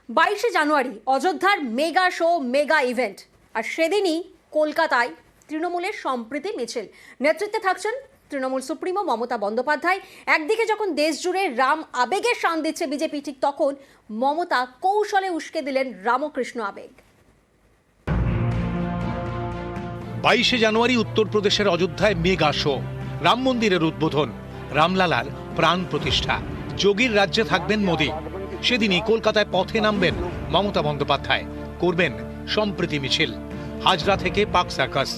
22শে জানুয়ারি অযোধ্যার mega show mega event, আর সেদিনই কলকাতায় তৃণমূলের সম্প্রীতি মিছিল। নেতৃত্বে থাকছেন তৃণমূল সুপ্রিমো মমতা বন্দ্যোপাধ্যায়। একদিকে যখন দেশ জুড়ে রাম আবেগে শান দিচ্ছে বিজেপি, ঠিক তখন মমতা কৌশলে উস্কে দিলেন রামকৃষ্ণ আবেগ। 22শে জানুয়ারি উত্তরপ্রদেশের অযোধ্যায় মেগা শো, রাম মন্দিরের উদ্বোধন, রামলালার প্রাণ প্রতিষ্ঠা। যোগীর রাজ্যে থাকবেন মোদী। সেদিনই কলকাতায় পথে নামবেন মমতা বন্দ্যোপাধ্যায়, করবেন সম্প্রীতি মিছিল হাজরা থেকে পার্ক সার্কাস।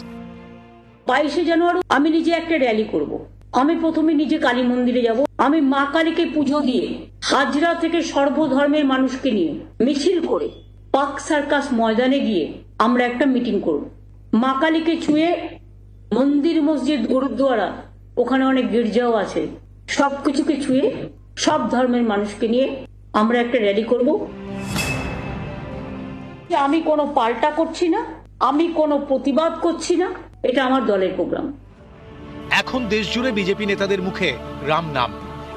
22শে জানুয়ারি আমি নিজে একটা র্যালি করব। আমি প্রথমে নিজে কালী মন্দিরে যাব। আমি মা কালীকে পুজো দিয়ে হাজরা থেকে সর্বধর্মের মানুষকে নিয়ে মিছিল করে পার্ক সার্কাস ময়দানে গিয়ে আমরা একটা মিটিং করব। মা কালীকে ছুঁয়ে মন্দির, মসজিদ, গুরুদ্বারা, ওখানে অনেক গির্জাও আছে, সবকিছুকে ছুঁয়ে সব ধর্মের মানুষকে নিয়ে আমরা একটা র্যালি করব। আমি কোনো পাল্টা করছি না, আমি কোনো প্রতিবাদ করছি না, এটা আমার দলের প্রোগ্রাম। এখন দেশ জুড়ে বিজেপি নেতাদের মুখে রাম নাম।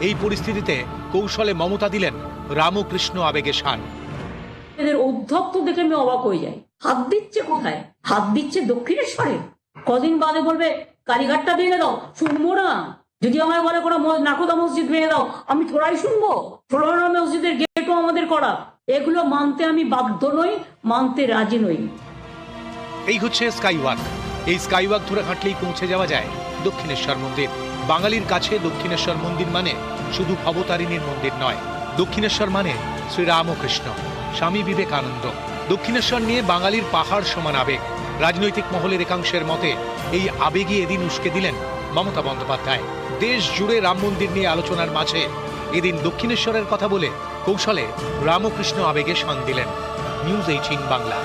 এই পরিস্থিতিতে কৌশলে মমতা দিলেন রামকৃষ্ণ আবেগে শান। এদের অধ্যক্ষ দেখে আমি অবাক হয়ে যাই। হাত দিচ্ছে কোথায়? হাত দিচ্ছে দক্ষিণেশ্বরে। কদিন বাদে বলবে কালীঘাটটা ভেঙে দাও, শুনবো না। যদি আমায় বলে কোনো নাকোদা মসজিদ ভেঙে দাও, আমি থোড়াই শুনবো। 16 মসজিদের গেটও আমাদের করা। এগুলো মানতে আমি বাধ্য নই, মানতে রাজি নই। এই হচ্ছে স্কাইওয়াক। এই স্কাইওয়াক ধরে হাঁটলেই পৌঁছে যাওয়া যায় দক্ষিণেশ্বর মন্দির। বাঙালির কাছে দক্ষিণেশ্বর মন্দির মানে শুধু ভবতারিণীর মন্দির নয়, দক্ষিণেশ্বর মানে শ্রীরামকৃষ্ণ, স্বামী বিবেকানন্দ। দক্ষিণেশ্বর নিয়ে বাঙালির পাহাড় সমান আবেগ। রাজনৈতিক মহলের একাংশের মতে এই আবেগই এদিন উস্কে দিলেন মমতা বন্দ্যোপাধ্যায়। দেশ জুড়ে রাম মন্দির নিয়ে আলোচনার মাঝে এদিন দক্ষিণেশ্বরের কথা বলে কৌশলে রামকৃষ্ণ আবেগে শান দিলেন। নিউজ 18 বাংলা।